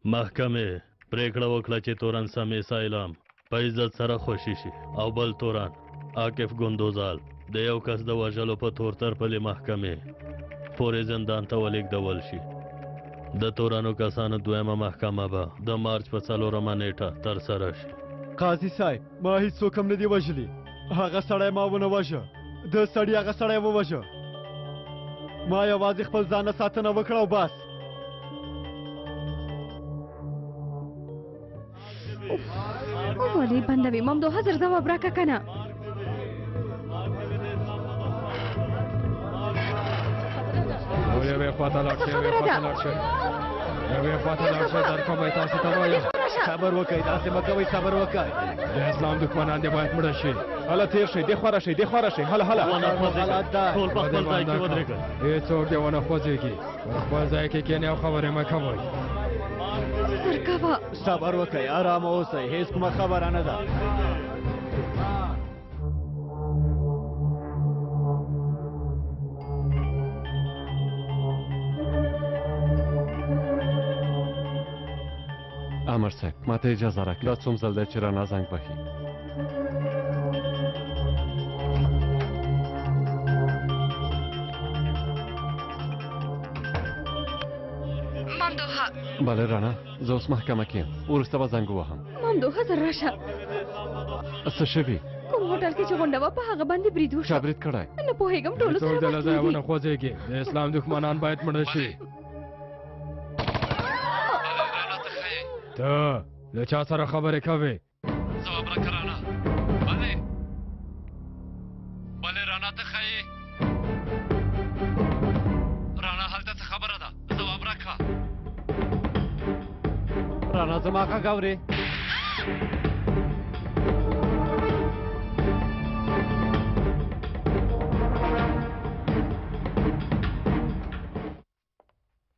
محکمې پریکړه وکړه چې تورن سمې سایلام په عزت سره خوشي شي او بل تورن عاکف ګندوزال د یو کس د وژلو په تور تر پلې محکمې پورې زندان ته ولېږدول شي. د تورانو کسانو دویمه محکمه به د مارچ په 4 نیټه ترسره شي. قاضي صاحب ما هیڅوک هم نه دي وژلي. هغه سړی ما ونه وژه. د سړي هغه سړی ووژه. ما یوازې خپل ځان نه ساتنه وکړه او بس. ولې بندوي ممدو حضر ځواب راکړه کنه. یوې خواته لاړ شئ یوې خواته لاړ شئ در کومه تاسو ته وایم صبر وکئ داسې مه کوئ صبر وکئ. د اسلام دښمنان دې باید مړه شي. هله تېر شئ دې خوا راشئ دې خوا راشئ هله ټول په خپل ځای کې ودرېږئ. هېڅوک دې ونه خوځېږي. په خپل ځای کې کښېنئ او خبرې مه کوئ. صبر وکئ ارامه اوسئ هېڅ کومه خبره نه ده. امر صاحب ماته اجازه راکړئ. دا څوم ځل دی چې رڼا زنګ وهي. ممدوحه بله رڼا زه اوس محکمه کې یم. وروسته به زنګ ووهم. ممدوحه زر راشه. څه شوي؟ کوم هوټل کې چې غونډه وه په هغه باندې برید وشو. چا برید کړی؟ نه پوهېږم ټولو سره هېڅوک د له ځایه ونه خوځېږي. د اسلام دښمنان باید مړه شي. ته له چا سره خبرې کوې؟ ځواب راکړه رڼا. بلې رڼا ته ښایې؟ رڼا هلته څه خبره ده؟ ځواب راکړه. رڼا زما غږ اورې؟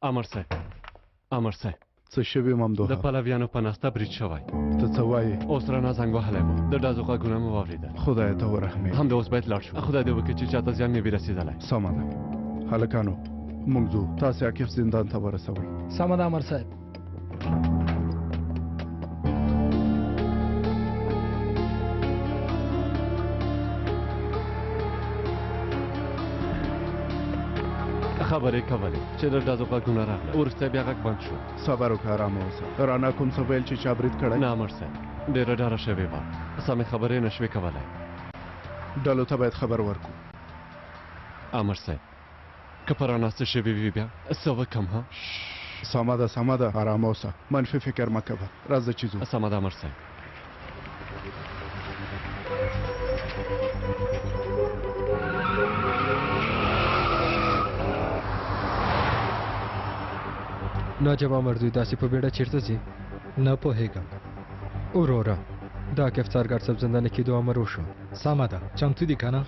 امر صاحب څه شوي ممدوحه؟ د پلویانو په ناسته برید شوی. ته څه وایې؟ اوس رڼا زنګ وهلی و. د ډزو غږونه مو واورېدل. خدای ته ورحمې. همدا اوس باید لاړ شو. خدای دې وکړي چې چاته زیان نه وي رسېدلی. سمه ده هلکانو موږ ځو. تاسې عاکف زندان ته ورسوئ. سمه ده امر صاحب. خبرې کولې چې د ډزو غږونه راغله. وروسته بیا غږ بند شو. صبر وکړه ارامه اوسه. رڼا کوم څه ویل چې چا برید کړی؟ نه امر صاحب ډېره ډاره شوې وه. سمې خبرې نه شوې کولی. ډلو ته باید خبر ورکړو. امر صاحب که په رڼا څه شوي وي بیا څه وکړم ها؟ سمه ده ارامه اوسه. منفي فکر مه کوه. راځه چې ځو. سمه ده امر صاحب. ناجواب مردوی داسې په بیړه چیرته ځي؟ نه پوهېږم. وروره د عاکف څارګر صاحب زندانه کېدو امر وشو. سمه ده چمتو دي که نه؟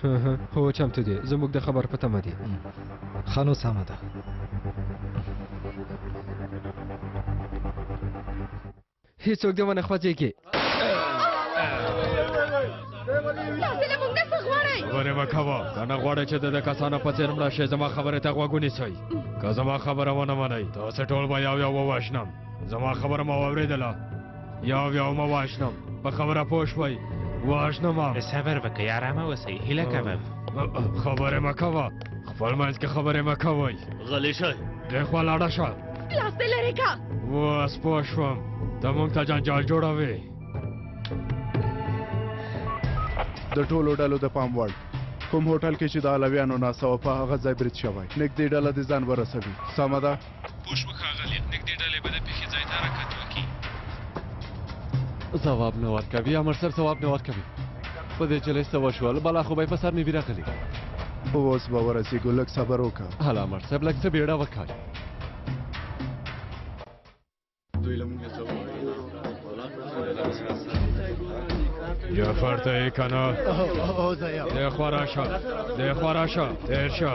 هو چمتو دي. زموږ د خبر په تمه دي. ښه نو سمه ده. هېڅوک دې ونه خوځېږي. خبرې مه کوه. که نه غواړئ چې د کسانو په څېر مړه شئ زما خبرې ته غوږ ونیسئ. که زما خبره ونه منئ تاسې ټول به یو ووژنم. زما خبره مو واورېدله؟ یو مه وژنم. په خبره پوه شوئ؟ وژنم. صبر وکړئ ارامه اوسئ هیله کوم. خبرې مه کوه. خپل منځ کې خبرې مه کوئ. غلی شئ. دې خوا لاړه شه. لاس دې لرې کړه. اوس پوه شوم ته موږ ته جنجال جوړوې. د ټولو ډلو د پام وړ کوم هوټل کې چې د علویانو ناسته وه په هغه ځای برید شوی. نږدې ډله دې ځان ورسوي. سمه ده؟ پوه شوه ښاغلي. نږدې ډلې به د پېښې ځای ته حرکت وکړي. ځواب نه ورکوي. امر صاحب ځواب نه ورکوي. په دې چې څه وشول بلا خو به یې په سر نه وي راغلي. اوس به ورسېږو. لږ صبر وکړه. هله امر صاحب لږ څه بیړه وکړئ. جعفر ته یې که نه؟ دې خوا راشه. تېر شه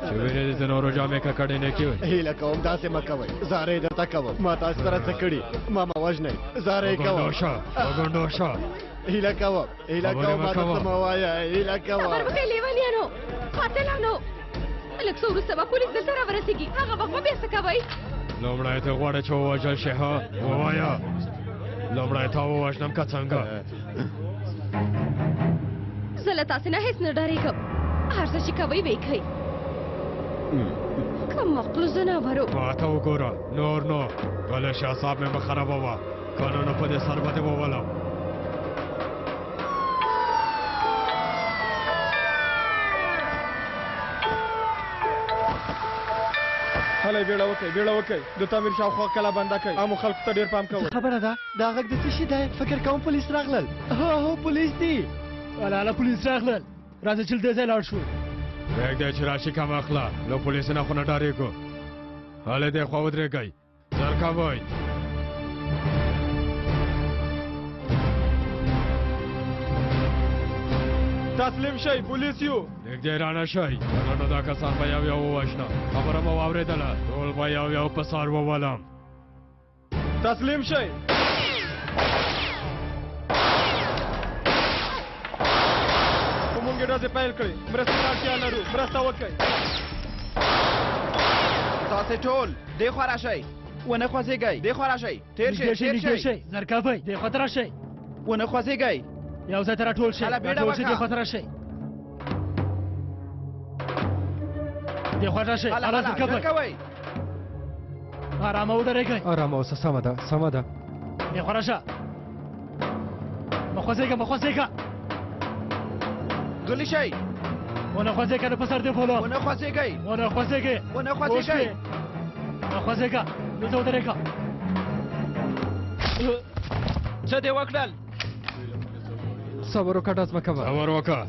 چې وینې دې د نورو جامې ککړې نه کړي. هیله کوم داسې مه کوئ. زارۍ درته کوم. ما تاسو سره څه کړي؟ ما مه وژنئ. زارۍ کوم. وګنډو شه. هیله کوم ما ته څه مه وایه. هیله کوم. خبر وکړئ لیونیانو قاتلانو. لږ څه وروسته به پولیس دلته راورسېږي. هغه وخت به بیا څه کوئ؟ لومړی ته غواړې چې ووژل شې ها ووایه لومړی تا ووژنم که څنګه زه له تاسې نه هېڅ نه ډارېږم هر څه چې کوئ ویې کوئ که مقلو زناورو ماته وګوره نور نو بله شي اعصاب مې مه خرابوه که نه نو په دې سر به دې وولم هلئ بیړه وکئ د تعمیر شاوخوا کلا بنده کئ عامو خلکو ته ډېر پام کوئ خبره ده دا غږ د څه شي دی فکر کوم پولیس راغلل هو پولیس دي ولاله پولیس راغلل راځه چې له دې ځای لاړ شو پرېږدی چې راشي کم اخله له پولیسو نه خو نه ډارېږو هلئ دې خوا ودرېږئ زر کوئ تسلیم شئ پولیس یو نږدې رانه شئ که نه دا کسان به یو یو ووژنم خبره مو واورېدله ټول به یو په سر وولم تسلیم شئ خو مونږ یې ډزې پیل کړې مرستې ته اړتیا لرو مرسته وکئ تاسې ټول دې خوا راشئ ونه خوځېږئ دې خوا راشئ تېر شئ زرکافئ دې خوا ته راشئ ونه خوځېږئ یو ځای ته راټول شئ راټول شئ دې خوا ته راشئ دې خوا ته راشئ هله زرکافئ ارامه ودرېږئ ارامه اوسه سمه ده دې خوا راشه مه خوځېږه غلی شئ ونه خوځېږه نه په سر دې بولم ونه خوځېږئ ونه خوځېږئ مه خوځېږه دلته ودرېږه څه دې وکړل صبر وکړه ډز مه کوه صبر وکړه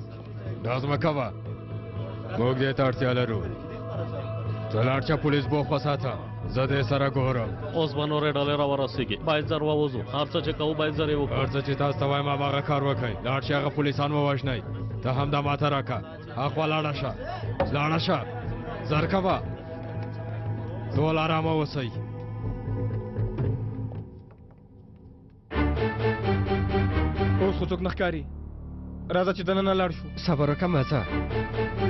ډز مه کوه موږ دې ته اړتیا لرو ته لاړ شه پولیس بوخ وساته زه دې سره ګورم اوس به نورې ډلې راورسېږي باید زر ووځو هر څه چې کوو باید زر یې وکړو هر څه چې تاسو ته وایم هماغه کار وکړئ لاړ شئ هغه پولیسان ووژنئ ته هم دا ماته راکړه هاخوا لاړه شه زر کوه ټول ارامه اوسئ اوس خو څوک نه ښکاري راځه چې دننه لاړ شو صبر وکړه مزه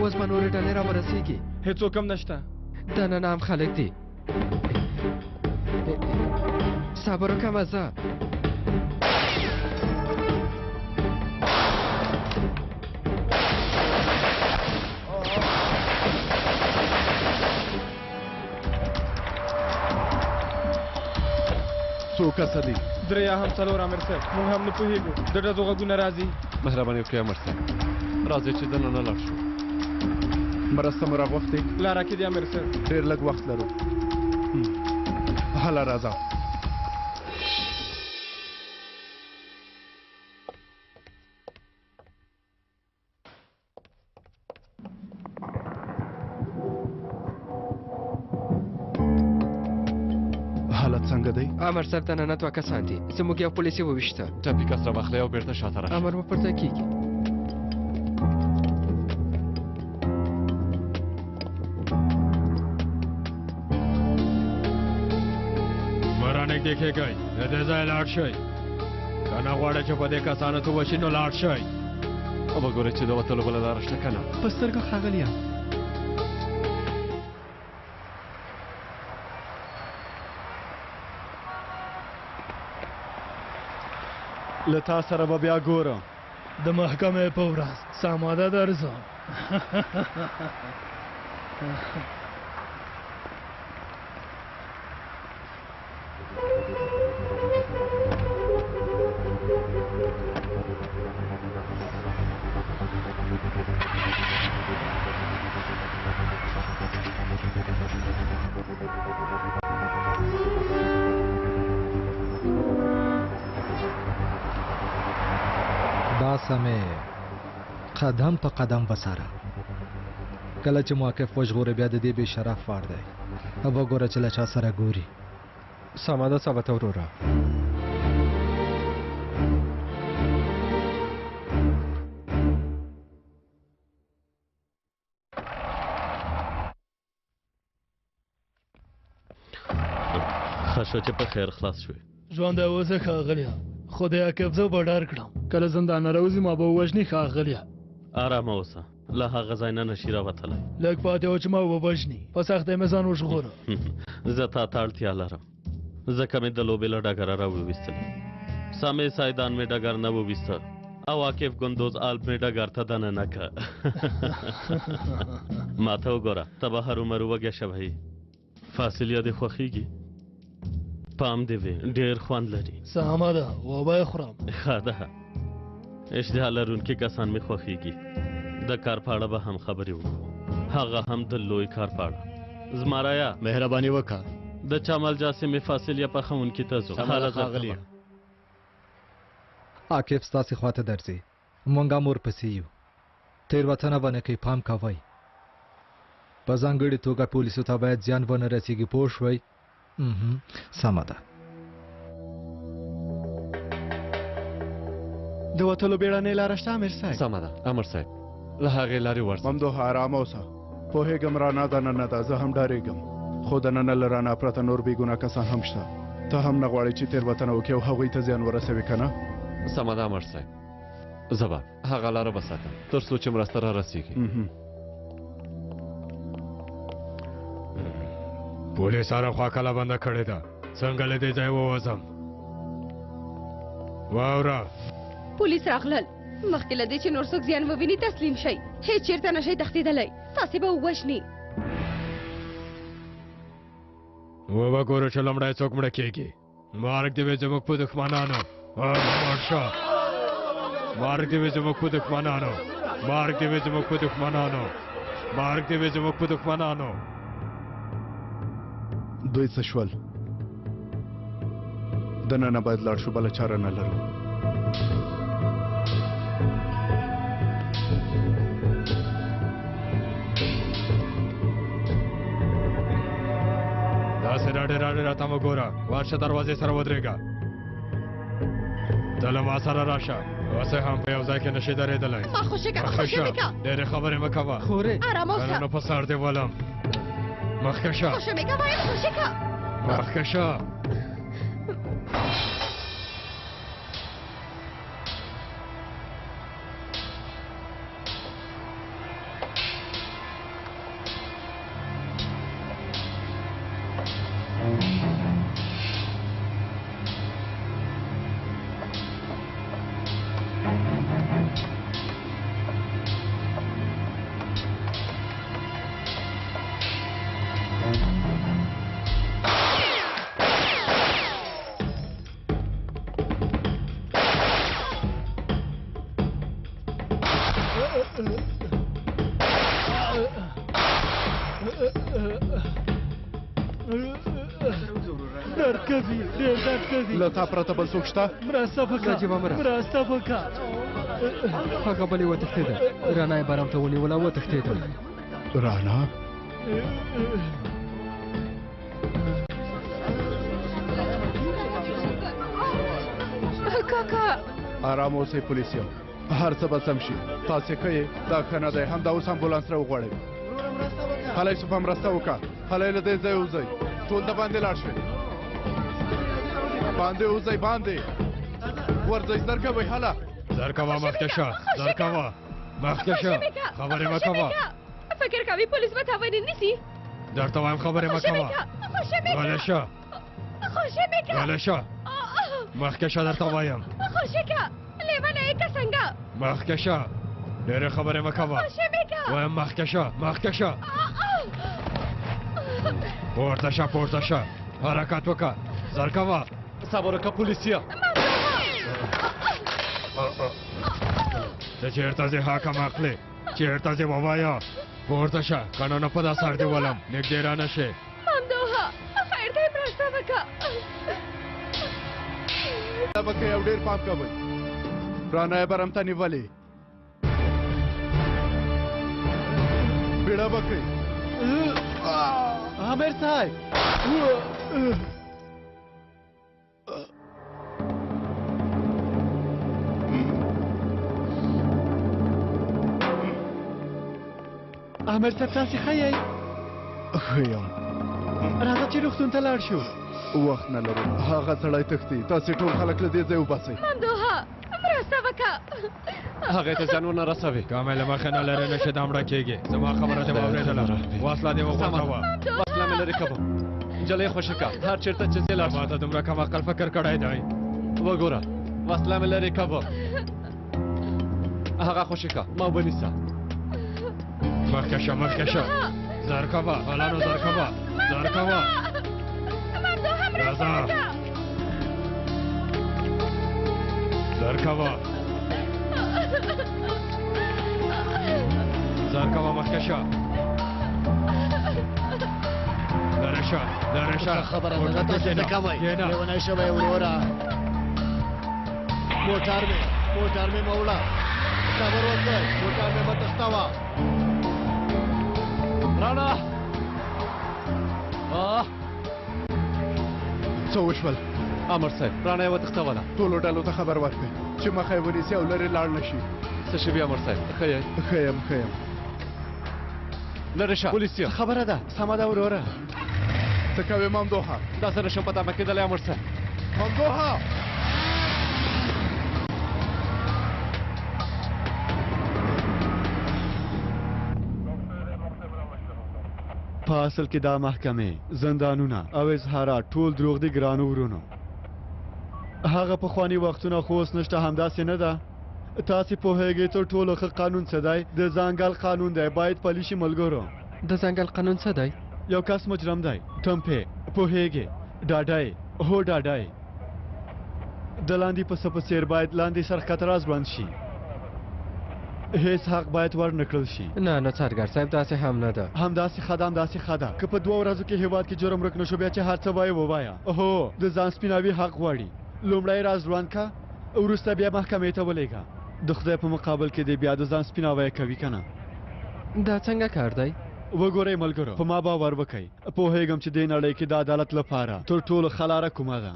اوس به نورې ډلې راورسېږي هېڅوک هم نشته دننه هم خلک دي صبر وکړه مزه څو کسه دي درې یا هم څلور امیر صاحب موږ هم نه پوهېږو د ډزو غږونه راځي مهرباني وکړئ امر صاحب راځئ چې دننه لاړ شو مرسته مو راغوښتې لاره کې دي امیر صاحب ډېر لږ وخت لرو هله راځه حالت څنګه دی امر صاحب دننه دوه کسان دي زموږ یو پولیسي وویشته ټپي کس راواخلئ او بېرته شاته راشئ امر مو پرته کېږي مه رانږدې کېږئ د دې ځای لاړ شئ که نه غواړئ چې په دې کسانو څه وشي نو لاړ شئ وګورئ چې د وتلو بله لاره شته که نه په سترګو ښاغلیه له تا سره به بیا ګورم د محکمې په ورځ ساماده درځم دا سمې قدم په قدم وساره کله چې موقف وژغوري بیا د دې بې شرف وار دی او وګوره چې له چا سره ګوري سمه ده ثابته وروره ښه شو چې په خیر خلاص شوې ژوندی اوسه ښاغلیه خو د عاقب زه به ډار کړم کله زندان نه راوځي ما به ووژني ښاغلیه ارامه اوسه له هغه ځای نه نشي راوتلی. لږ پاتې و چې ما ووژني په سختۍ مې ځان وژغوره. زه تا ته اړتیا لرم ځکه مې د لوبې له ډګره راوویستلې. سامې سایدان مې ډګر نه وویسته او عاقف ګندوز آلب مې ډګر ته دننه که. ما ته وګوره ته به هرومرو وږی شوی. فاصلیه دې خوښیږي؟ پام دې وي ډېر خوند لري. سمه ده وبه یې خورم. ښه ده. اشتها لرونکي کسان مې خوښیږي. د کار په اړه به هم خبرې وکړو، هغه هم د لوی کار په اړه. زمرایا مهرباني وکړه د چمل جاسمې فاصلیه پخونکي ته ځو. ښاغلی عاقف ستاسې خواته درځي، موږ هم ورپسې یو. تېروتنه به نه کوي، پام کوئ. په ځانګړې توګه پولیسو ته باید زیان ونه رسېږي، پوه شوئ؟ سمه ده. د وتلو بیړنۍ لاره شته امیر صاحب؟ سمه ده امر صاحب، له هغې لارې ورځه. ممدوح ارامه اوسه. پوهېږم رانه دننه ده، زه هم ډارېږم، خو دننه له رانه پرته نور بېګناه کسان هم شته. ته هم نه غواړې چې تېروتنه وکړې او هغوی ته زیان ورسوي که نه؟ سمه ده امر صاحب، زه به هغه لاره به ساتم تر څو چې مرسته را رسېږي. پولیس هره خوا کله بنده کړې ده، څنګه له دې ځای ووځم؟ واوره پولیس راغلل. مخکې له دې چې نور څوک زیان وویني تسلیم شئ. هېڅ چېرته نشئ تښتېدلی، تاسې به ووژني. وبه ګورو چې لومړی څوک مړه کېږي. مرګ دې وي زموږ په دښمنانو. مارشه مرګ دې وي زموږ په دښمنانو. مرګ دې وي زموږ په دښمنانو. مرګ دې وي زموږ په دښمنانو. دوی څه شول؟ دننه باید لاړ شو، بله چاره نه لرو. داسې راډې راډې راته مه ګوره، ورشه دروازې سره ودرېږه. ته له ما سره راشه، اوسې هم په یو ځای کې نشي درېدلی. ما خوشې که خوشې مې که. ډېرې خبرې مه کوه. ارامه اوسه. نو په سر دې ولم. مخکې شه خوشې مې که وایم، خوشې که. مخکې شه. درد کوي، ډېر درد کوي. له تا پرته بل څوک شته؟ مرسته وکړه، مرسته وکړه. هغه بلې وتښتېده، رانا یې بارام ته ونیوله، وتښتېده. رانا؟ کاکا ارام اوسئ پولیسیان، هر څه به سم شي. تاسې ښه یې، دا ښه نه دی. همدا اوس امبولانس راوغواړئ. هلی صفه مرسته وکړه، هلی له دې ځای وځئ، ټول د باندې لاړ شئ. باندې وځئ، باندې ورځئ، زر کوئ. هله زر کوه، مخکې شه، زر کوه، مخکې شه، خبرې مه کوه. فکر کوي پولیس به تا ونیسي؟ درته وایم خبرې مه کوه. غلی شه، غلی شه، مخکې شه، درته وایم. خوشې که لیونی یې که څنګه؟ مخکې شه، ډېرې خبرې مه کوه. وایم مخکې شه، مخکې شه. پورته شه، پورته شه، حرکت وکړه، زر کوه. صبر وکړه پولیسیا. ته چېرته ځې حاکم اخلې؟ چېرته ځې ووایه. پورته شه، که نه په دا سر دې ولم، نږدې را نه شې. ممدوحه خیر دی، مرسته وکړه. دا به کوئ او ډېر پام کوئ. رانه یې برم ته نیولې، بیړه به کوئ. امیر صاحب امیر صاحب تاسې ښه یئ؟ ښه یم. راځه چې روغتون ته لاړ شو. وخت نه لرو هغه سړی تښتي تاسې ټول خلک له دې ځای وباسئ ممدوحه مرسته وکړه هغې ته زیان ونه رسوي کامل مخه نه لرې نشي دا مړه کېږي زما خبره دې واورېدله واصله دې وغورځوه وسله مې لرې کوم نجلۍ خوشي که هر چېرته چې ځې لاړ ما ته دومره کم عقل فکر کړی دی وګوره وسله مې لرې کوم هغه خوشي که ما ونیسه مخکې شه مخکې شه زر کوه هلانو زر کوه زر کوه راځه زر کوه زر کوه مخکې شه لرې شه لرې شه خبره ده تاسو څه کوئ لیونی شوی وروره موټر مې موړه صبر وکړئ موټر مې مه تښتوه راڼه څه وشول امر صاحب راڼه یې وتښتوله ټولو ډلو ته خبر ورکړئ چې مخه یې ونیسي او لرې لاړ نه شي څه شوي امر صاحب ښه یې ښه یم ښه یم لرې شه پولیس یم خبره ده سمه ده وروره څه کوې ممدوحه داسې نشم په تمه کېدلی امر صاحب ممدوحه په اصل کې دا محکمې زندانونه او اظهارات ټول دروغ دي ګرانو ورونو هغه پخواني وختونه خو اوس نشته همداسې نه ده تاسې پوهیږئ تر ټولو ښه قانون څه دی د ځنګل قانون دی باید پلی شي ملګرو د ځنګل قانون څه دی یو کس مجرم دی ټمپې پوهیږئ ډاډی هو ډاډی د لاندې پسه په څېر باید لاندې سرښکته راځوړند شي هیڅ حق باید ور نه کړل شي نه نه څرګر صاحب داسې هم نه ده همداسې ښه ده همداسې ښه ده که په 2 ورځو کې هېواد کې جرم ورک نه شو بیا چې هر څه وایې ووایه هو د ځان سپیناوي حق غواړي لومړی راز ځوړند که وروسته بیا محکمې ته ولېږه د خدای په مقابل کې دی بیا د ځان سپیناوی کوي که نه دا څنګه کار دی وګورئ ملګرو په ما باور وکئ پوهېږم چې دې نړۍ کې د عدالت لپاره تر ټولو ښه لاره کومه ده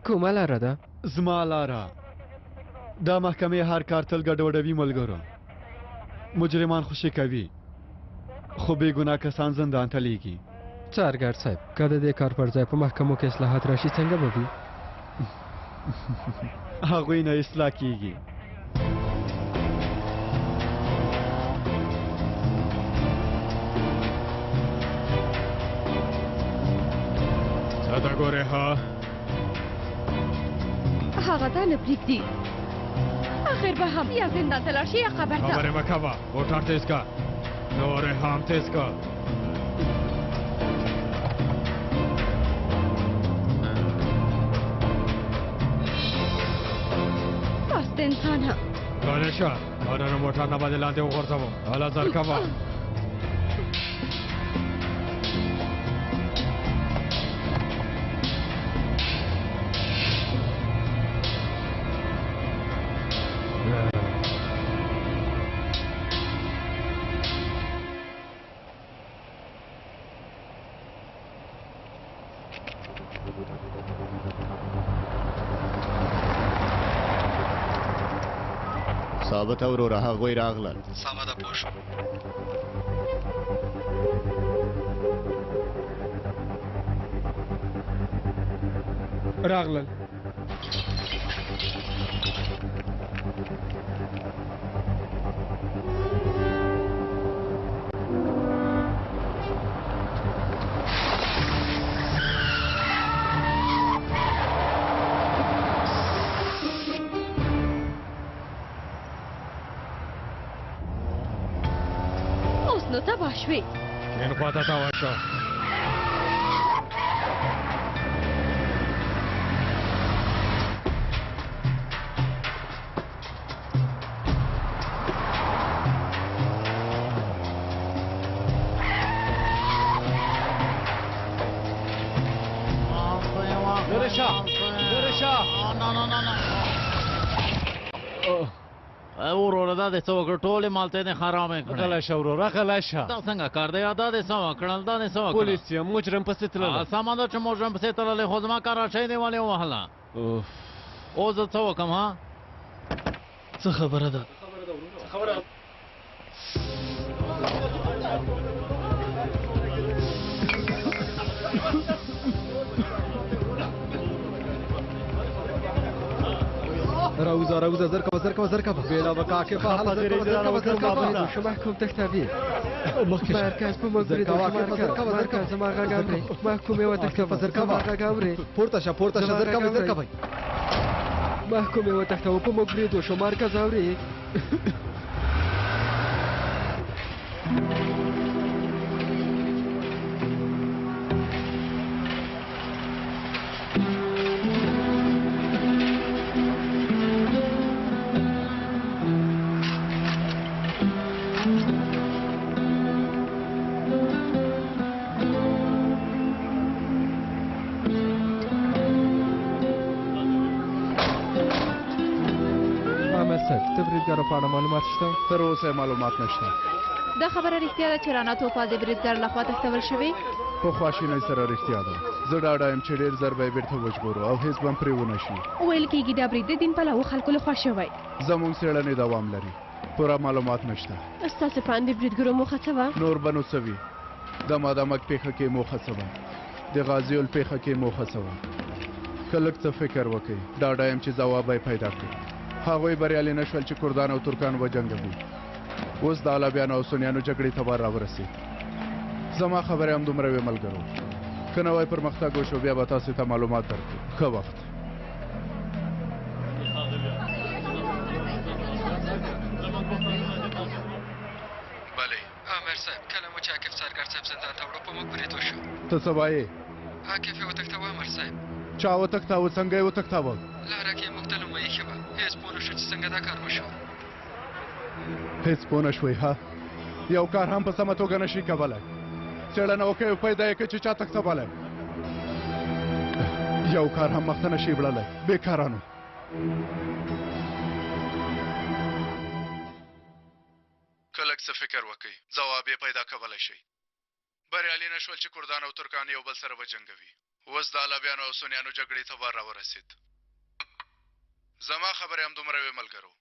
کومه لاره ده زما لاره دا محکمې هر کار تل ګډوډوي ملګرو مجرمان خوشي کوي خو بې ګناه کسان زندان ته لیږي څرګر صاحب که د دې کار پر ځای په محکمو کې اصلاحات راشي څنګه به وي هغوی نه اصلاح کیږي څه ته ګورې ها هغه ته نه پرېږدي آخر به هم یا زندان ته لاړ شي یا قبر ته خبرې مه کوه موټر تیز که نورې هم تیز که راست انسان هم غلی شه دا نن موټر نه به دې لاندې وغورځوم هله زر کوه ثابت وروره هغوی راغلل سمه ده پوه شوم راغلل نو تباه شوې کیڼ خواته تاوه شه وروره دا دې څه وکړه ټولې مالتې دې خرابې کړې غلی شه وروره غلی شه دا څنګه کار دی دا دې څه وکړل دا دې څه وکړل پولیس یم مجرم پسې تللی سمه ده چې مجرم پسې تللی خو زما کراچۍ دې ولې ووهله اوس زه څه وکړم ها څه خبره ده راوزه زر کوه بیلا وکا کې په حال زر کوه شو محکوم تختابي مخکې مرکز په مګري مرکز ما غاوري محکوم یو تختابي زر کوه غاوري پورته شه زر کوه محکوم یو تختابي په مګري شو مرکز اوري بریدګر په اړه معلومات شته؟ تر اوسه معلومات نشته. دا خبره رښتیا ده چې رانا توپا د بریدګر لخوا تښتول شوې؟ په خواشینۍ سره رښتیا ده. زه ډاډه یم چې ډېر ژر به یې بېرته وژغورو او هېڅ به هم پرې ونه شي. ویل کېږي دا برید د دین پلوو خلکو لخوا شوی. زموږ څېړنې دوام لري. پوره معلومات نشته. ستاسو په اند د بریدګرو موخه څه وه؟ نور به نو څه وي. د مادامک پېښه کې موخه څه وه؟ د غازیول پېښه کې موخه څه وه؟ که لږ څه فکر وکړئ ډاډه یم چې ځواب به یې پیدا کړي. هغوی بریالي نه شول چې کردان او ترکان وجنګوي. اوس د علویانو او سنیانو جګړې ته بار راورسېد. زما خبرې همدومره وې ملګرو. که نوی پرمختګ وشو بیا به تاسو ته معلومات درکړو. ښه وخت. بله امر صاحب کله مو چې عاکف سرګر صاحب زندان ته وړو په موږ برید وشو. ته څه وایې؟ عاکف یې وتښتاوه امر صاحب. چا وتښتاوه؟ څنګه یې وتښتاوه؟ لاره کې یې موږ ته لومړی ښه به هېڅ پوه نه شو چې څنګه دا کار وشو. هېڅ پوه نه شوئ ها؟ یو کار هم په سمه توګه نشي کولی. څېړنه وکړئ او پیدا یې کړئ چې چا تښتولی. یو کار هم مخته نشي وړلی. بېکارانو. که لږ څه فکر وکړئ ځواب یې پیدا کولی شئ. بریالي نه شول چې کردان او ترکان یو بل سره وجنګوي. اوس د علویانو او سنیانو جګړې ته بار راورسېد. زما خبرې همدومره وې ملګرو.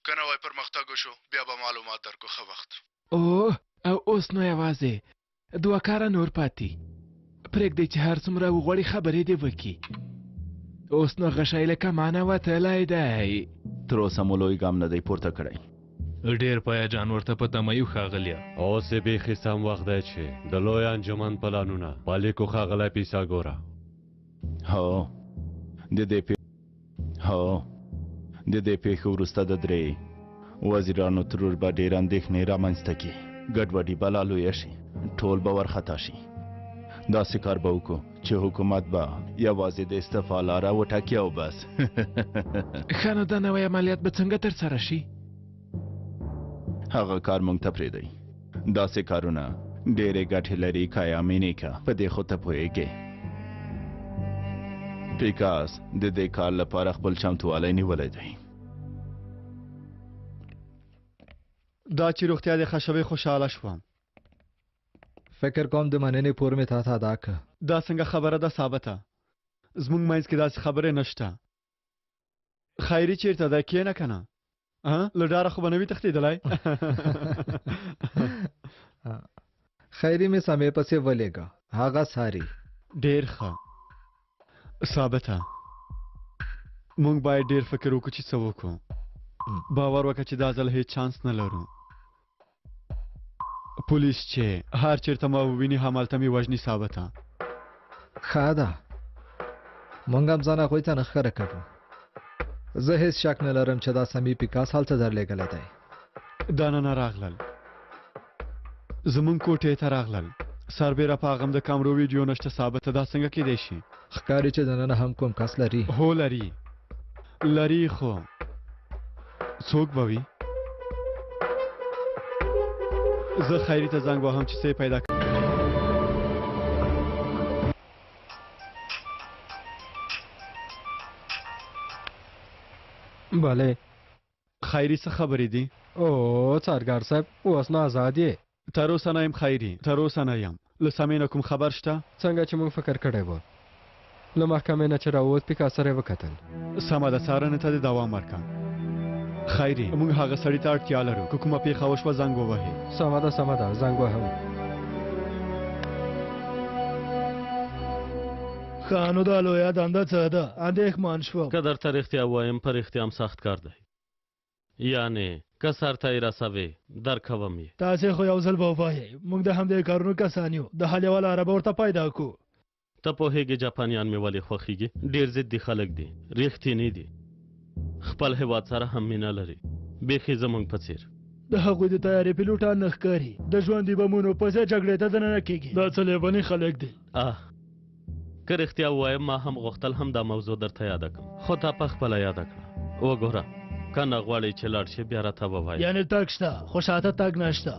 که نوی پرمختګ وشو بیا به معلومات درکو. ښه وخت. اوه او اوس نو یوازې دوه کاره نور پاتې. پرېږدئ چې هر څومره وغواړي خبرې دې وکړي. اوس نو غشی له کمانه وتلی دی. تر اوسه مو لوی ګام نه دی پورته کړی. ډېر پایه جانور ته په تمه یو ښاغلیه. اوس یې بیخي سم وخت دی چې د لوی انجمن پلانونه پالیکو ښاغلی پیساګوره. د دې پیښې وروسته د درې وزیرانو ترور به ډېر اندېښنې رامنځته کړي. ګډوډي به لا لویه شي. ټول به وارخطا شي. داسې کار به وکړو چې حکومت به یوازې د استعفا لاره وټاکي او بس. ښه نو دا نوی عملیات به څنګه ترسره شي؟ هغه کار موږ ته پرېږدئ. داسې کارونه ډېرې ګټې لري. که امینیکا په دې خو ته پوهېږې. پیکاس د دې کار لپاره خپل چمتووالی نیولی دی. دا چې روغتیا دې ښه شوې خوشحاله شوم. فکر کوم د مننې پور مې تا ته ادا کړه. دا څنګه خبره ده ثابته؟ زموږ منځ کې داسې خبرې نشته. خیري چیرته دی؟ کښېنه که نه؟ له ډاره خو به نه وي تښتېدلی. خیري مې سمې پسې ولېږه. هغه ساري. ډېر ښه. ثابته موږ باید ډېر فکر وکړو چې څه وکړو. باور وکړه چې دا ځل هېڅ چانس نه لرو. پولیس چې هر چېرته ما وویني همالته مې وژني. ثابته ښه ده. موږ هم ځان هغوی ته نه ښکاره کوو. زه هېڅ شک نه لرم چې دا سمي پیکاس هلته درلېږلی دی. دا نن راغلل. زموږ کوټې ته راغلل. سربیره په هغه هم د کامرو ویډیو نشته. ثابته دا څنګه کېدی شي؟ ښکاري چې دننه هم کوم کس لري. هو لري خو څوک به وي؟ زه خیري ته زنګ وهم چې څه یې پیدا کړي. بله خیري څه خبرې دي؟ او څارګر صاحب اوس نو آزاد یې؟ تر اوسه نه یم خیري. تر اوسه نه یم. له سمې نه کوم خبر شته؟ څنګه چې موږ فکر کړی و. له محکمې نه چې راووت پیکاس سره یې وکتل. سمه ده. څارنې ته دې دوام ورکړه. خیري موږ هغه سړي ته اړتیا لرو. که کومه پیښه وشوه زنګ ووهې. سمه ده زنګ وهم. ښه نو دا لویه دنده څه ده اندېښمان شوم که درته رښتیا وایم په رښتیا هم سخت کار دی یعنې که سرته یې رسوې درکوم یې تاسې خو یو ځل به ووایئ موږ د همدې کارونو کسان یو د حل یوه لاره به ورته پیدا کړو ته پوهېږې جاپانیان مې ولې خوښېږي ډېر ضدي خلک دي رښتیني دي خپل هېواد سره هم مینه لري بیخي زموږ په څېر د هغوی د تیارې پیلوټان نه ښکاري د ژوندي بمونو پسې جګړې ته دننه کېږي دا څه لیوني خلک دي که رښتیا ووایم ما هم غوښتل هم دا موضوع درته یاده کړم خو تا په خپله یاده کړه وګوره که نه غواړې چې لاړ شي بیا راته ووایه یعنې تګ شته خو شاته تګ نشته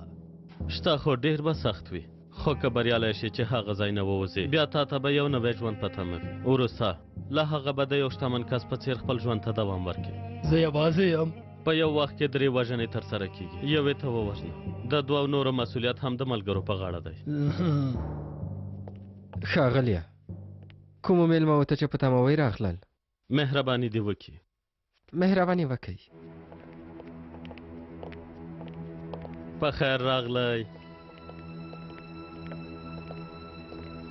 شته خو ډېر به سخت وي خو که بریالی شي چې هغه ځای نه ووځې بیا تا ته به یو نوی ژوند په تمه وي وروسته له هغه به د یو شتمن کس په څېر خپل ژوند ته دوام ورکړي زه یوازې یم په یو وخت کې 3 وژنې ترسره کېږي یوې ته ووژنه د 2 نورو مسؤلیت هم د ملګرو په غاړه دی ښاغلیه کومو میلمهو ته چې په تموی راغلل مهرباني دې وکړي مهرباني وکړئ په خیر راغلی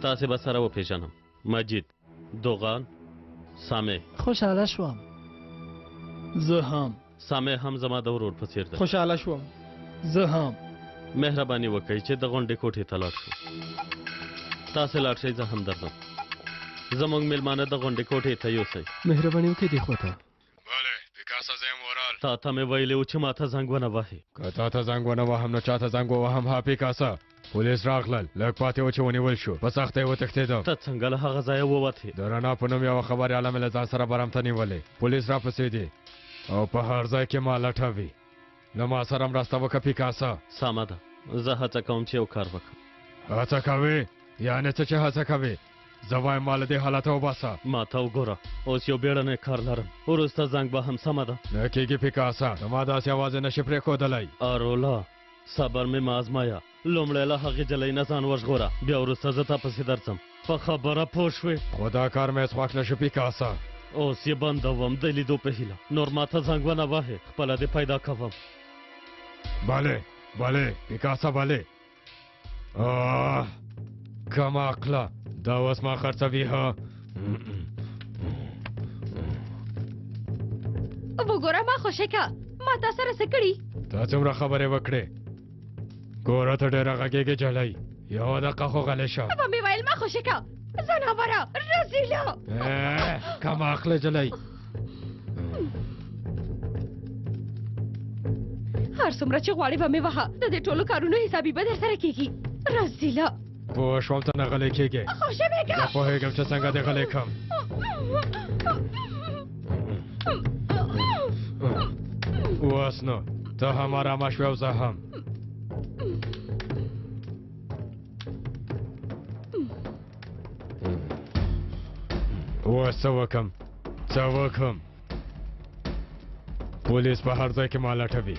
تاسې به سره وپېژنم مجید دوغان سامع خوشحاله شوم زه هم سامع هم زما د ورور په څېر دی خوشحاله شوم زه هم مهرباني وکړئ چې د غونډې کوټې ته لاړ شو تاسې لاړ شئ زه هم درځم زموږ میلمانه د غونډې کوټې ته یوسئ مهرباني وکړئ دې خواته تا ته مې ویلي و چې ما ته زنګ ونه وهې که تا ته زنګ ونه وهم نو چا ته زنګ ووهم ها پیکاسه پولیس راغلل لږ پاتې و چې ونیول شو په سخته یې وتښتېدم ته څنګه له هغه ځایه ووتې د رڼا په نوم یوه خبریاله مې له ځان سره برمته نیولې پولیس راپسې دي او په هر ځای کې ما لټوي له ما سره مرسته وکړه پیکاسه سمه ده زه هڅه کوم چې یو کار وکړم هڅه کوې یعنې څه چې هڅه کوې زه وایم ما له دې حالته وباسه ما ته وګوره اوس یو بیړنی کار لرم وروسته زنګ به هم سمه ده نه کېږي پیکاسه زما داسې یوازې نشي پرېښودلی ارولا صبر مې مه ازمایه لومړی له هغې جلۍ نه ځان وژغوره بیا وروسته زه تا پسې درځم په خبره پوه شوې خو دا کار مې هېڅ خوښ نه شو پیکاسه اوس یې بندوم د لیدو په هیله نور ما ته زنګ ونه وهې خپله دې پیدا کوم بله بله پیکاسه بله کم عقله دا اوس ما خرڅوي ها وګوره ما خوشې که ما تا سره څه کړي تا څومره خبرې وکړې ګوره ته ډېره غږېږې جلۍ یوه دقیقه خو غلی شه به مې ویل ما خوشې که زناوره رزیله کم عقله جلۍ هر څومره چې غواړې به مې وهه د دې ټولو کارونو حسابي به در سره کېږي رزیله پوه شوم ته نه غلی کېږې خوشې مې که زه پوهېږم چې څنګه دې غلی کړم اوس نو ته هم ارامه شوې او زه هم اوس څه وکړم څه وکړم پولیس په هر ځای کې ما لټوي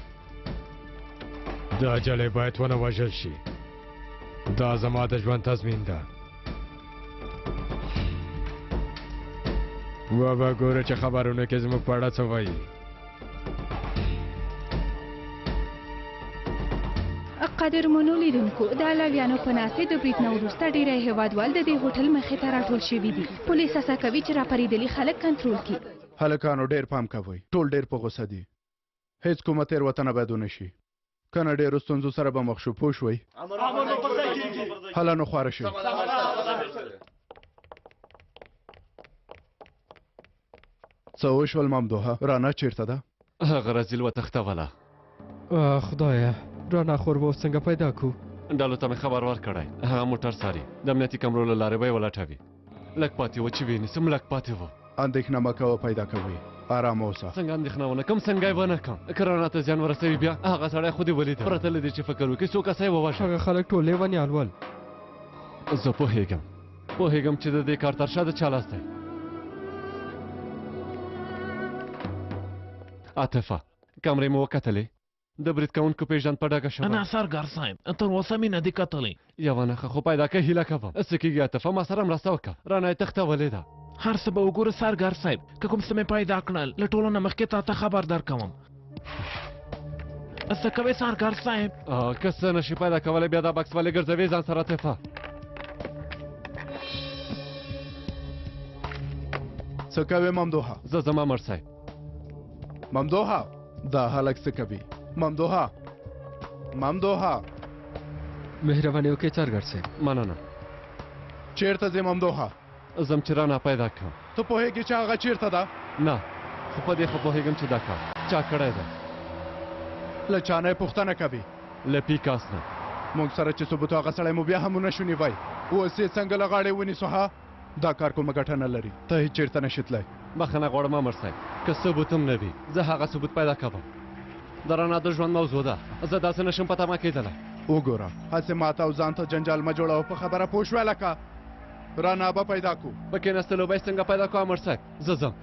دا جلۍ باید ونه وژل شي دا زما د ژوند تضمین ده وبه ګوره چې خبرونه کې زموږ په اړه څه وایي قدرمنو لیدونکو د علویانو په ناستې د برید نه وروسته ډېری هېوادوال د دې هوټل مخې ته راټول شوي دي پولیس هڅه کوي چې راپارېدلي خلک کنټرول کړي هلکانو ډېر پام کوئ ټول ډېر په غوسه دي هیڅ کومه تېروتنه باید ونه شي که نه ډېرو ستونزو سره به مخ شو پوه شوئ هله نو خواره شئ څه وشول ممدوحه رانا چیرته ده هغه رزیل وتښتوله خدایه رانا خور به اوس څنګه پیدا کړو ډالو ته مې خبر ورکړی هغه موټر څاري د امنیتي کمرو له لارې به یې ولټوي لږ پاتې و چې وینیسم لږ پاتې و اندېښنه مه کوه پیدا کوئ آرام اوسه څنګه اندېښنه ونه کړم څنګه یې ونه کړم که رانا ته زیان ورسوي بیا هغه سړی خو دې ولیده پرته له دې چې فکر وکړي څو کسه یې ووژل هغه خلک ټول لیونیان ول زه پوهېږم چې د دې کار تر شا د چا لاس دی عاطفه کمرې مې وکتلې د برید کوونکو پیژند په ډاګه شوی نه سرګر صاحب تر اوسه مې نه دي کتلی یوه نښه خو پیدا کړه هیله کوم څه کېږي عاطفه ما سره مرسته وکړه رانا یې تښتولې ده هر څه به وګوره سرګر صاحب که کوم څه مې پیدا کړل له ټولو نه مخکې تا ته خبر درکوم څه کوې سرګر صاحب که څه نشي پیدا کولی بیا دا بکس ولې ګرځوې ځان سره عاطفه څه کوې ممدوحه؟ زه ځم امر صاحب. ممدوحه دا هلک څه کوي؟ ممدوحه مهرباني وکړئ څارګر صاحب. مننه. چیرته ځې ممدوحه؟ ځم چې رانه پیدا کړم. ته پوهېږې چې هغه چیرته ده؟ نه خو په دې خو پوهېږم چې دا کار چا کړی دی. له چا نه یې پوښتنه کوي؟ له پیکاس نه. موږ سره چې ثبوت هغه سړی مو بیا هم ونه شو نیوی. اوس یې څنګه له غاړې ونیسو ها؟ دا کار کومه ګټه نه لري. ته هېڅ چېرته نشې تللی. بخښنه غواړم امر صاحب که ثبوت هم نه وي زه هغه ثبوت پیدا کوم. د رڼا د ژوند موضوع ده. زه داسې نشم په تمه کېدلی. وګوره هسې ماته او ځان ته جنجال مه جوړوه. په خبره پوه شوې لکه رڼا به پیدا کړو. په کېناستلو به یې څنګه پیدا کړو امر صاحب؟ زه ځم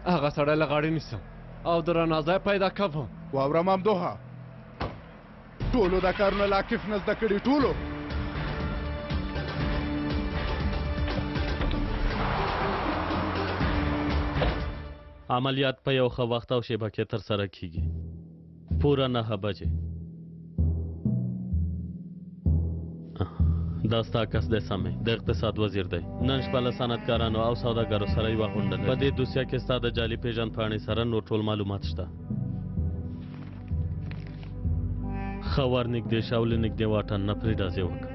هغه سړی له غاړې نیسم او د رڼا ځای پیدا کوم. واوره ممدوحه ټولو دا کارونه لا عاقف نه زده کړي. ټولو عملیات په یو ښه وخت او شیبه کې ترسره کیږي. پوره 9 بجې. دا ستا کس دی سمې د اقتصاد وزیر دی. نن شپه له صنعتکارانو او سوداګرو سره یوه غونډه ده. په دې دوسیه کې ستا د جعلي پیژندپاڼې سره نور ټول معلومات شته. ښه ور نږدې شه او له نږدې واټن نه پرې ډازې وکړه.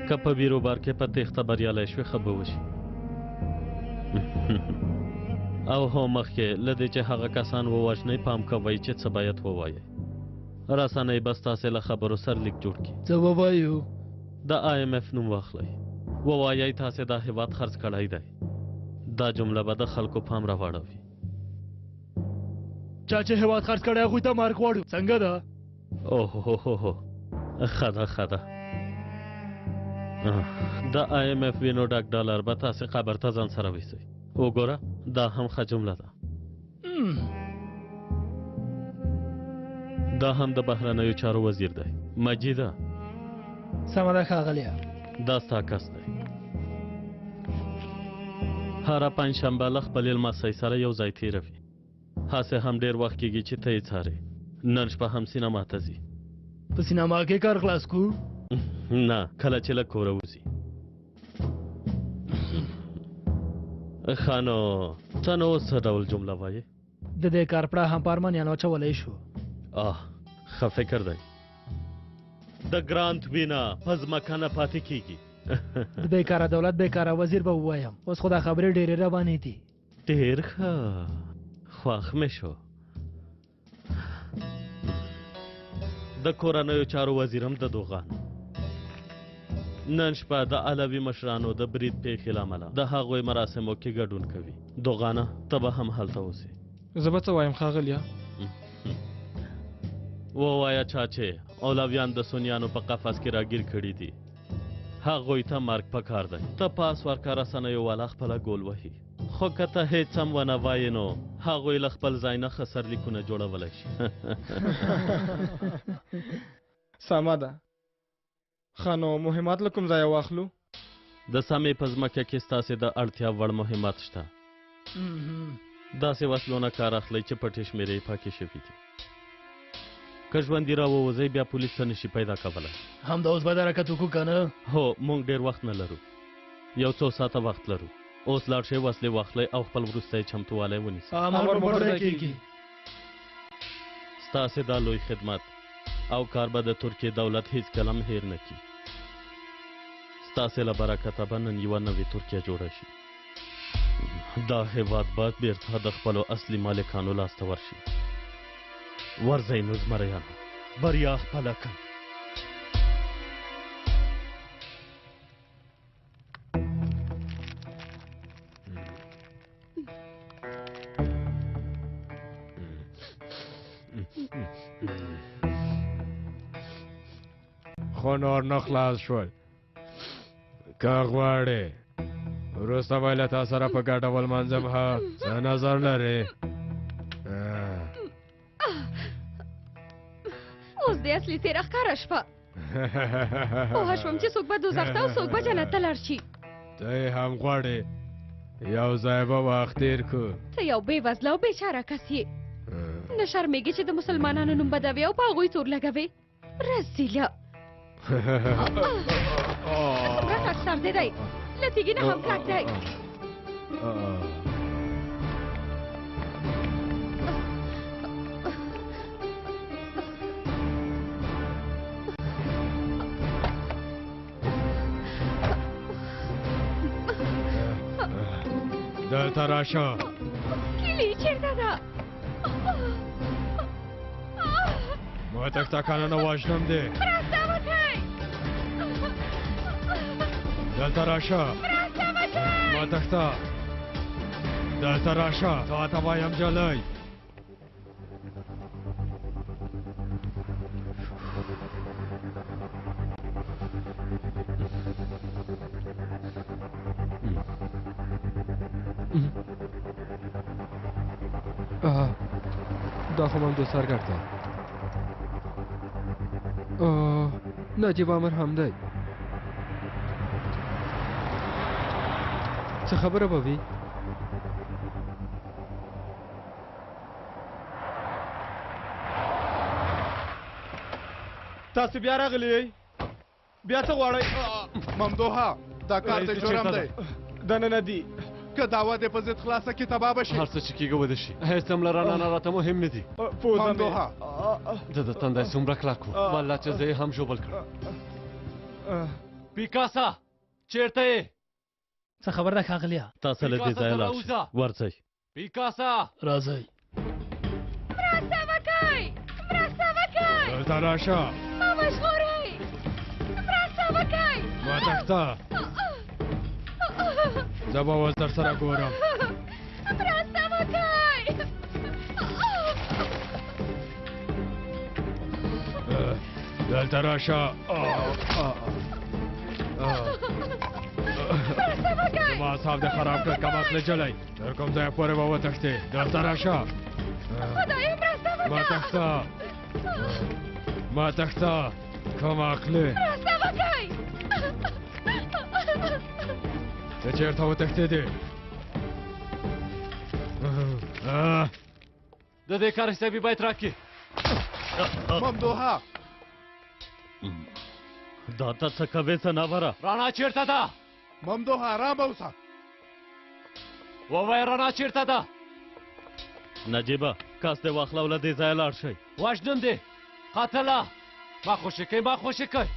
که په بیروبار کې په تېښته بریالی شوې ښه به وشي. او هو مخکې له دې چې هغه کسان ووژنئ پام کوئ چې څه باید ووایئ. رسنۍ به ستاسې له خبرو سرلیک جوړ کړي. څه ووایو؟ د IMF نوم واخلئ. ووایئ تاسې دا هېواد خرڅ کړی دی. دا جمله به د خلکو پام راواړوي. چا چې هېواد خرڅ کړی هغوی ته مرګ غواړو. څنګه ده؟ اوهو ښه ده. د IMF وینو ډک ډالر به تاسې قبر ته ځان سره ویسئ. وګوره دا هم ښه جمله ده. دا هم د بهرنیو چارو وزیر دی. مجیده سمه ده ښاغلیه. دا ستا کس دی. هره پنجشنبه له خپلې لمسۍ سره یو ځای تېروي. هسې هم ډېر وخت کېږي چې ته یې څارې. نن شپه هم سینما ته ځي. په سینما کې کار خلاص کو؟ نه کله چې له کوره وځي. ښه نو ته نو اوس څه ډول جمله وایې؟ د دې کار پړه هم په ارمانیانو اچولی شو. ښه فکر دی. د ګرانت وینا په ځمکه نه پاتې کېږي. د بیکاره دولت بیکاره وزیر به ووایم. اوس خو دا خبرې ډېرې روانې دي. ډېر ښه خوښ مې شو. د کورنیو چارو وزیر هم د دوغان نن شپه د علوي مشرانو د برید پیښې له امله د هغوی مراسمو کې ګډون کوي. دوغانه ته به هم هلته اوسې. زه به څه وایم ښاغلیه؟ ووایه چا چې اولویان د سنیانو په قفس کې راګیر کړي دي هغوی ته مرګ پکار دی. ته پاس ورکه رسنیو والا خپله ګول وهي. خو که ته هېڅ هم ونه وایې نو هغوی له خپل ځای نه ښه سرلیکونه جوړولی شي. سمه ده. ښه نو مهمات له کوم ځایه واخلو؟ د سمې په ځمکه کې ستاسې د اړتیا وړ مهمات شته. داسې وسلونه کار اخلئ چې پټې شمېرې یې پاکې شوي دي. که ژوندي راووځئ بیا پولیس ته نشي پیدا کولی. همدا اوس به دا حرکت وکړو که نه؟ هو موږ ډېر وخت نه لرو. یو څو ساعته وخت لرو. اوس لاړ شئ وسلې واخلئ او خپل وروستی چمتووالی ونیسئ. امر مو پوره کېږي. ستاسې دا لوی خدمت او کار به د ترکیې دولت هیڅ کله هم هیر نه کړي. ستاسې له برکته به نن یوه نوې ترکیه جوړه شي. دا هېواد باید بیرته د خپلو اصلي مالکانو لاسته ورشي. ورځئ نو زمریانو بریا خپله کړئ. خو نور نه خلاص شول. که غواړې وروسته به له تا سره په ګډه ولمانځم. ها څه نظر لرې؟ اوس د اصلي څېره ښکاره شوه. پوه شوم چې څوک به دوزخ ته او څوک به جنت ته لاړ شي. ته یې هم غواړې یو ځای به وخت تېر کړو. ته یو بې وزله او بېچاره کس یې. نه شرمېږې چې د مسلمانانو نوم بدوې او په هغوی تور لګوې. رزیله څومره کلک سر دې دی. له تیږې نه هم کلک دی. دلته راشه. کیلي چیرته ده؟ ما تښته کنه نه وژنم دې. مرسته وکړئ. دلته راشه. مرسته وکړئ. ما تښته. دلته راشه. تا ته وایم جلۍ. دا خو ممدو سرګر دی. نجیب عامر هم دی. څه خبره به وي؟ تاسو بیا راغلی یئ؟ بیا څه غواړئ؟ ممدوحه دا کار د جرم دی. دننه دی. که دعوا دې په ضد خلاصه کې تباه به شي. هر څه چې کېږي وده شي. هېڅ هم له رانه نه راته مهم نه دي. ممدوحه ده د تندی څومره کلک و. والله چې زه یې هم ژوبل کړم. پیکاسا چېرته یې؟ څه خبر ده ښاغلیه؟ تاسو له دې ځایه لاړ شئ. ورځئ. پیکاسا راځئ. مرسته وکړئ. مرسته وکړئ. دلته راشه. ما وژغورئ. مرسته وکړئ. ما تښته. زه به اوس در سره ګورم. مرسته وکړئ. دلته راشه. مرسته وکړئ. زما اعصاب دې خراب کړ کمعقله نجلۍ. تر کوم ځایه پورې به وتښتې. دلته راشه. خدایه مرسته وکړه. ما تښته. ما تښته. کمعقلې. مرسته وکړئ. ته چېرته وتښتېدې؟ د دې کار حسابي باید راکړي. ممدوحه دا ته څه کوې ځناوره؟ رانا چېرته ده؟ ممدوحه ارامه اوسه. ووایه رانا چېرته ده؟ نجیبه کاس دې واخله او له دې ځایه لاړ شئ. وژنم دې قاتله. ما خوشې کوي ما خوشې کوي.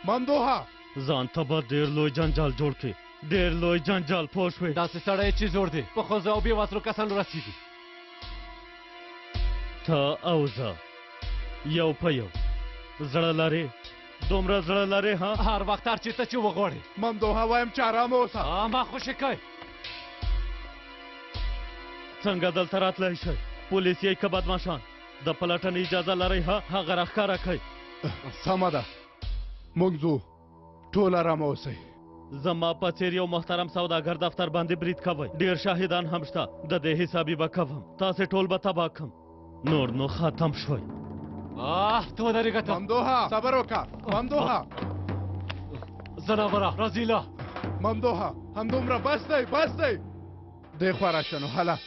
ممدوحه ځان ته به ډېر لوی جنجال جوړ کړي. ډېر لوی جنجال پوه شوې؟ داسې سړی چې زوړ دی په ښځو او بېوزلو کسانو رسېږي. ته او زه یو په یو زړه لرې؟ دومره زړه لرې؟ ها هر وخت هر چېرته چې وغواړې. ممدوحه وایم چې ارامه اوسه. ما خوشې کوي. څنګه دلته راتلی شئ؟ پولیس یې که بدماشان؟ د پلټنې اجازه لرئ؟ هغه راښکاره کړئ. سمه ده موږ ځو. ټول ارامه اوسئ. زما په څېر یو محترم سوداګر دفتر باندې برید کوئ. ډېر شاهدان هم شته. د دې حسابي به کوم. تاسې ټول به تباه کړم. نور نو ختم شوئ. ته ودرېږه ته. ممدوحه صبر وکړه. ممدوحه زناوره رزیله. ممدوحه همدومره بس دی بس دی. دې خوا راشه نو هله.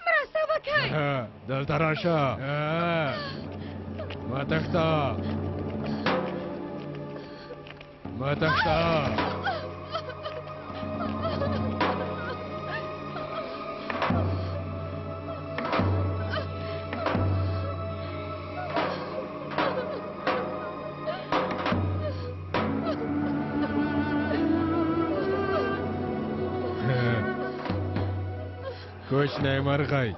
مرسته وکړئ. دلته راشه. ما تښته. ما تښته. کوچنی مرغی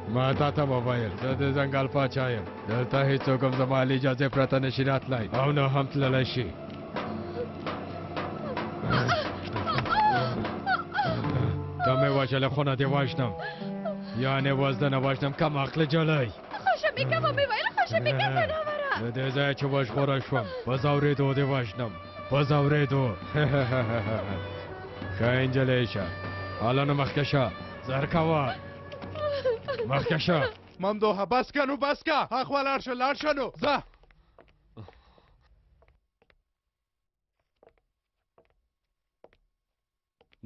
ما تا ته وویل زه د ځنګل پاچا یم. دلته هېڅوک هم زما له اجازې پرته نشي راتلی او نه هم تللی شي. ته مې وژلې خو نه دې وژنم. یعنې وزدنه وژنم کمعقله جلۍ. خوشه مې کوه مې ویل خوشه مې که ځناوره. له دې ځایه چې وژغوره شوم په ځورېدو دې وژنم. په ځورېدو. ښه نجلۍ شه. حالا نو مخکې شه. زر کوه. مخکې شه. ممدوحه بس که نو بس که. هاخوا لاړ شه لاړ شه نو ځه.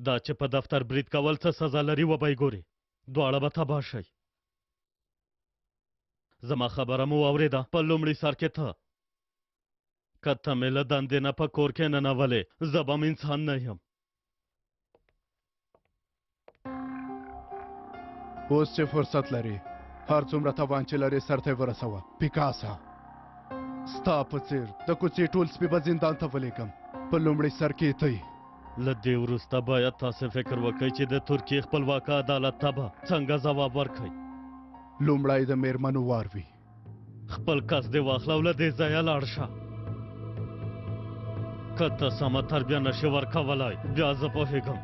دا چې په دفتر برید کول څه سزا لري وبه یې ګورې. دواړه به تباه شئ. زما خبره مو واورېده. په لومړي سر کې ته که ته مې له دندې نه په کور کې ننولې زه به م انسان نه یم. اوس چې فرصت لري هر څومره توان چې لري سر ته یې ورسوه. پیکاسا ستا په څېر د کوڅې ټول سپي به زندان ته ولیږم. په لومړي سر کې ته له دې وروسته باید تاسې فکر وکړئ چې د ترکیې خپلواکه عدالت ته به څنګه ځواب ورکړئ. لومړی د میرمنو وار وي. خپل کس دې واخله او له دې ځایه لاړ شه. که ته سمه تربیه نشې ورکولی بیا زه پوهېږم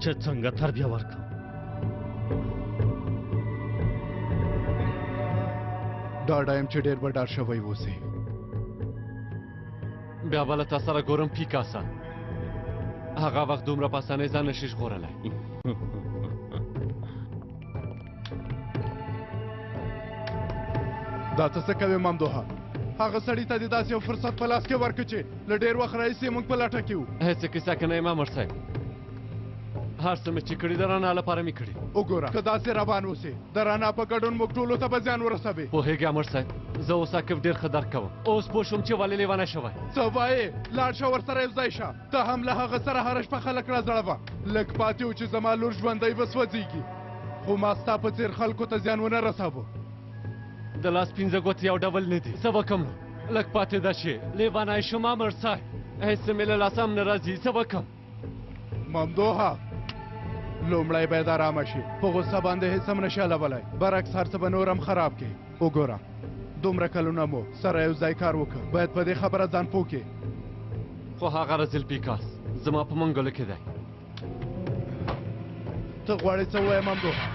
چې څنګه تربیه ورکړم. ډاډه یم چې ډېر به ډار شوی اوسې. بیا به له تا سره ګورم پیکاسه. هغه وخت دومره په اسانۍ ځان نشي ژغورلی. دا ته څه کوې ممدوحه؟ هغه سړي ته دې داسې یو فرصت په لاس کې ورکړه چې له ډېر وخت راهیسې موږ په لټه کې وو. هېڅ کیسه کې نه یم امر صاحب. هر څه مې چې کړي د رڼا لپاره مې کړي. وګوره که داسې روان اوسې د رڼا په ګډون موږ ټولو ته به زیان ورسوې. پوهېږې امر صاحب زه اوس عاقب ډېر ښه درک کوم. اوس پوه شوم چې ولې لیونی شوی. څه وایې؟ لاړ شه ورسره یو ځای شه. ته هم له هغه سره هره شپه خلک راځړوه. لږ پاتې و چې زما لور ژوندی به سوځېږي خو ما ستا په څېر خلکو ته زیان ونه رساوه. د لاس پنځه ګوتې یو ډول نه دي. څه وکړم نو؟ لږ پاتې ده چې لیونی شوم امر صاحب. هېڅ څه مې له لاسه هم نه راځي. څه وکړم؟ ممدوحه لومړی باید ارامه شي. په غصه باندې هېڅ هم نشي حلولی. برعکس هر څه به نور هم خراب کړي. وګوره دومره کلونه مو سره یو ځای کار وکړ. باید په دې خبره ځان پوه کړې. خو هغه رزیل پیکاس زما په منګلو کې دی. ته غواړې څه ووایې ممدوحه؟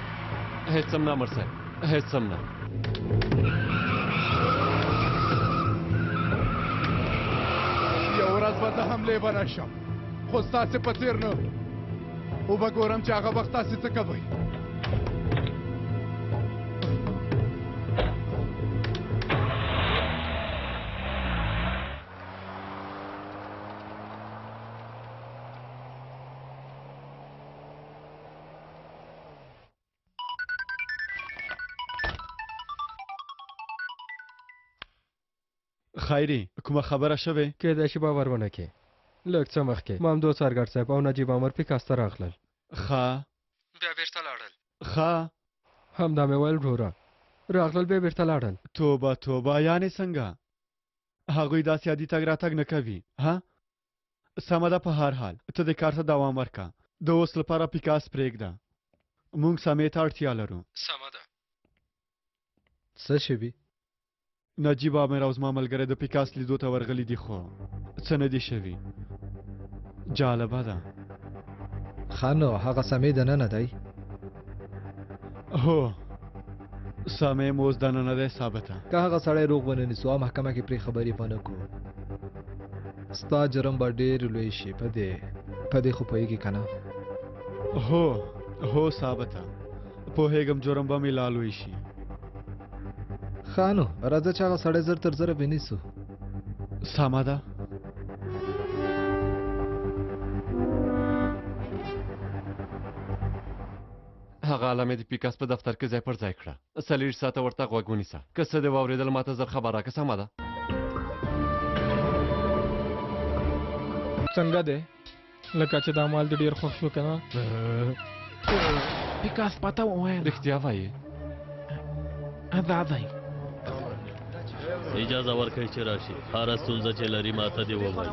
هېڅ هم نه امر صاحب، هېڅ هم نه. یو ورځ به زه هم لیونی شم خو ستاسې په څېر نه. وبه ګورم چې هغه وخت تاسې څه کوئ. خیري کومه خبره شوې؟ کېدای شي باور ونه کړې. لږ څه مخکې مامدو څرګر صاحب او نجیب عمر پیکاس ته راغلل. ښه بیا بیرته لاړل. ښه همدا مې ویل وروره. راغلل بیا بیرته لاړل. توبه توبه یعنې څنګه؟ هغوی داسې عادي تګ راتګ نه کوي ها؟ سمه ده په هر حال ته د کار ته دوام ورکړه. د اوس لپاره پیکاس پرېږده. موږ سمې ته اړتیا لرو. سمه ده. څه شوي؟ نجیب عامر او زما ملګری د پیکاس لیدو ته ورغلي دي خو څه نه دي شوي. جالبه ده. ښه نو هغه سمې دننه دی؟ هو سمې مو اوس دننه دی ثابته. که هغه سړی روغ ونه نیسو او محکمه کې پرې خبرې ونه کړو ستا جرم به ډېر لوی شي. په دې خو پوهېږي که نه؟ هو ثابته پوهېږم جرم به مې لا لوی شي. ښه نو راځه چې هغه سړی زر تر زره ونیسو. سمه ده. هغه علامې د پیکاس په دفتر کې ځای پر ځای کړه. 40 ساعته ورته غوږ ونیسه. که څه دې واورېدل ماته زر خبر راکړه. سمه ده؟ څنګه دی؟ لکه چې دا مال دې ډېر خوښ شو که نه؟ پیکاس پته ووایه. رښتیا وایې؟ دا دی. اجازه ورکړئ چې راشي. هره ستونزه چې لري ماته دې ووایي.